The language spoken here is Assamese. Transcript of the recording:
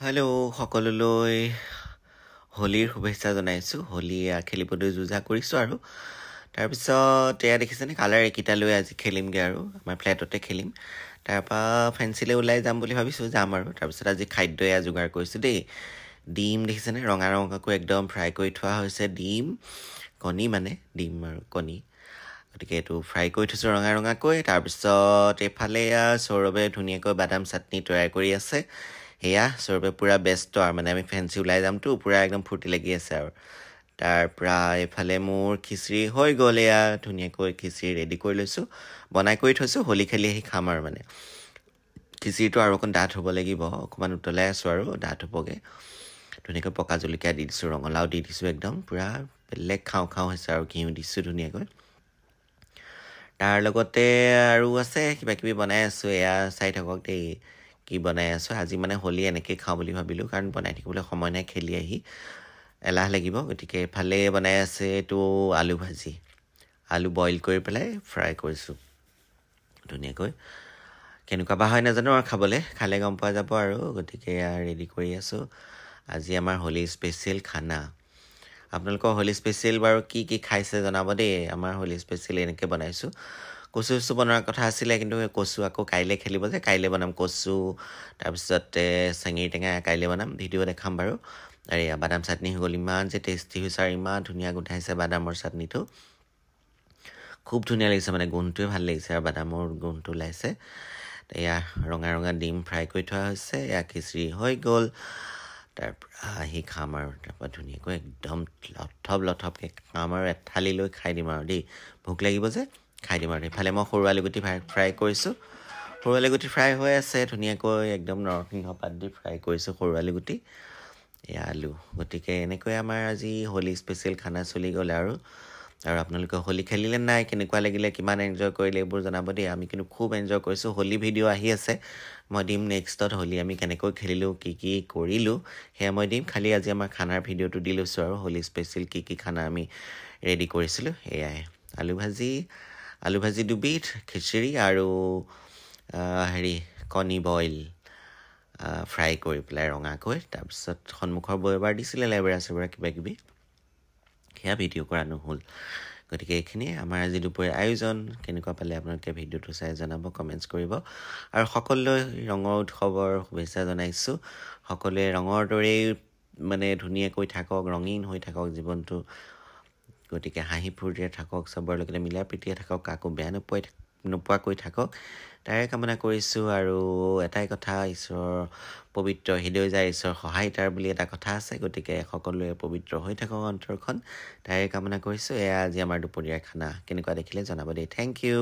হেল্ল' সকলোলৈ হোলীৰ শুভেচ্ছা জনাইছোঁ। হোলী খেলিবলৈ যুঁজা কৰিছোঁ আৰু তাৰপিছত এয়া দেখিছেনে কালাৰ এইকেইটা লৈ আজি খেলিমগৈ আৰু আমাৰ ফ্লেটতে খেলিম। তাৰপৰা ফেঞ্চিলৈ ওলাই যাম বুলি ভাবিছোঁ, যাম আৰু তাৰপিছত আজি খাদ্য এয়া যোগাৰ কৰিছোঁ দেই। ডিম দেখিছেনে ৰঙা ৰঙাকৈ একদম ফ্ৰাই কৰি থোৱা হৈছে। ডিম ডিম আৰু কণী, গতিকে এইটো ফ্ৰাই কৰি থৈছোঁ ৰঙা ৰঙাকৈ। তাৰপিছত এইফালে এয়া সৌৰভে ধুনীয়াকৈ বাদাম চাটনি তৈয়াৰ কৰি আছে। সেয়া সৌৰভে পূৰা ব্যস্ত আৰু আমি ফেঞ্চি ওলাই যামতো, পূৰা একদম ফূৰ্তি লাগি আছে আৰু তাৰপৰা এইফালে মোৰ খিচিৰি হৈ গ'ল। এয়া ধুনীয়াকৈ খিচিৰি ৰেডি কৰি লৈছোঁ, বনাই কৰি থৈছোঁ। হোলী খেলি আহি খাম আৰু খিচিৰিটো আৰু অকণ ডাঠ হ'ব লাগিব, অকণমান উতলাই আছোঁ আৰু ডাঠ হ'বগৈ। ধুনীয়াকৈ পকা জলকীয়া দি দিছোঁ, ৰঙালাও দি দিছোঁ, একদম পূৰা বেলেগ খাওঁ হৈছে আৰু ঘিউ দিছোঁ ধুনীয়াকৈ। তাৰ লগতে আৰু আছে কিবাকিবি বনাই আছোঁ, এয়া চাই থাকক দেই কি বনাই আছোঁ। আজি হোলী এনেকৈয়ে খাওঁ বুলি ভাবিলোঁ, কাৰণ বনাই থাকিবলৈ সময় নাই, খেলি আহি এলাহ লাগিব। গতিকে এফালে বনাই আছে এইটো আলু ভাজি, আলু বইল কৰি পেলাই ফ্ৰাই কৰিছোঁ ধুনীয়াকৈ। কেনেকুৱা বা হয় নাজানো আৰু খালে গম পোৱা যাব আৰু। গতিকে এয়া ৰেডি কৰি আছোঁ আজি আমাৰ হোলী স্পেচিয়েল খানা। আপোনালোকৰ হোলী স্পেচিয়েল বাৰু কি খাইছে জনাব দেই। আমাৰ হোলী স্পেচিয়েল এনেকৈ বনাইছোঁ। কচু বনোৱাৰ কথা আছিলে, কিন্তু কচু আকৌ কাইলৈ খেলিব যে, কাইলৈ বনাম কচু। তাৰপিছতে চেঙেৰী টেঙা কাইলৈ বনাম, ভিডিঅ' দেখাম বাৰু। আৰু এয়া বাদাম চাটনি হৈ গ'ল, ইমান যে টেষ্টি হৈছে আৰু ইমান ধুনীয়া গোন্ধাইছে বাদামৰ চাটনিটো, খুব ধুনীয়া লাগিছে। গোন্ধটোৱে ভাল লাগিছে আৰু বাদামৰ গোন্ধটো ওলাইছে। এয়া ৰঙা ডিম ফ্ৰাই কৰি থোৱা হৈছে। এয়া খিচিৰি হৈ গ'ল। তাৰপৰা আহি খাম আৰু তাৰপৰা ধুনীয়াকৈ একদম লথপকৈ খাম আৰু এথালি লৈ খাই দিম আৰু দেই। ভোক লাগিব যে খাই দিম আৰু। ইফালে মই সৰু আলুগুটি ফ্ৰাই কৰিছোঁ, সৰু আলুগুটি ফ্ৰাই হৈ আছে ধুনীয়াকৈ, একদম নৰসিংহ পাত দি ফ্ৰাই কৰিছোঁ সৰু আলুগুটি, এয়া আলু। গতিকে এনেকৈ আমাৰ আজি হোলী স্পেচিয়েল খানা চলি গ'ল আৰু আপোনালোকে হোলী খেলিলে নাই, কেনেকুৱা লাগিলে, কিমান এনজয় কৰিলে, এইবোৰ জনাব দেই। আমি কিন্তু খুব এনজয় কৰিছোঁ। হোলী ভিডিঅ' আহি আছে, মই দিম নেক্সটত। হোলী আমি কেনেকৈ খেলিলোঁ, কি কৰিলোঁ সেয়া মই দিম। খালি আজি আমাৰ খানাৰ ভিডিঅ'টো দি লৈছোঁ আৰু হোলী স্পেচিয়েল কি খানা আমি ৰেডি কৰিছিলোঁ এয়াই। আলু ভাজি দুবিধ, খিচিৰি আৰু কণী বইল ফ্ৰাই কৰি পেলাই ৰঙাকৈ। তাৰপিছত সন্মুখৰ বৌবাৰ দিছিলে লেবেৰা চেবেৰা কিবাকিবি, সেয়া ভিডিঅ' কৰা নহ'ল। গতিকে এইখিনিয়ে আমাৰ আজি দুপৰীয়া আয়োজন। কেনেকুৱা পালে আপোনালোকে ভিডিঅ'টো চাই জনাব, কমেণ্টছ কৰিব। আৰু সকলোলৈ ৰঙৰ উৎসৱৰ শুভেচ্ছা জনাইছোঁ। সকলোৱে ৰঙৰ দৰেই ধুনীয়াকৈ থাকক, ৰঙীন হৈ থাকক জীৱনটো। গতিকে হাঁহি ফূৰ্তিৰে থাকক, চবৰ লগতে মিলা প্ৰীতিৰে থাকক, কাকো বেয়া নোপোৱাকৈ থাকক, তাৰে কামনা কৰিছোঁ। আৰু এটাই কথা, ঈশ্বৰৰ পবিত্ৰ হৃদয় যায় ঈশ্বৰৰ সহায় তাৰ বুলি এটা কথা আছে। গতিকে সকলোৱে পবিত্ৰ হৈ থাকক অন্তৰখন, তাৰে কামনা কৰিছোঁ। এয়া আজি আমাৰ দুপৰীয়াৰ খানা, কেনেকুৱা দেখিলে জনাব দেই। Thank U.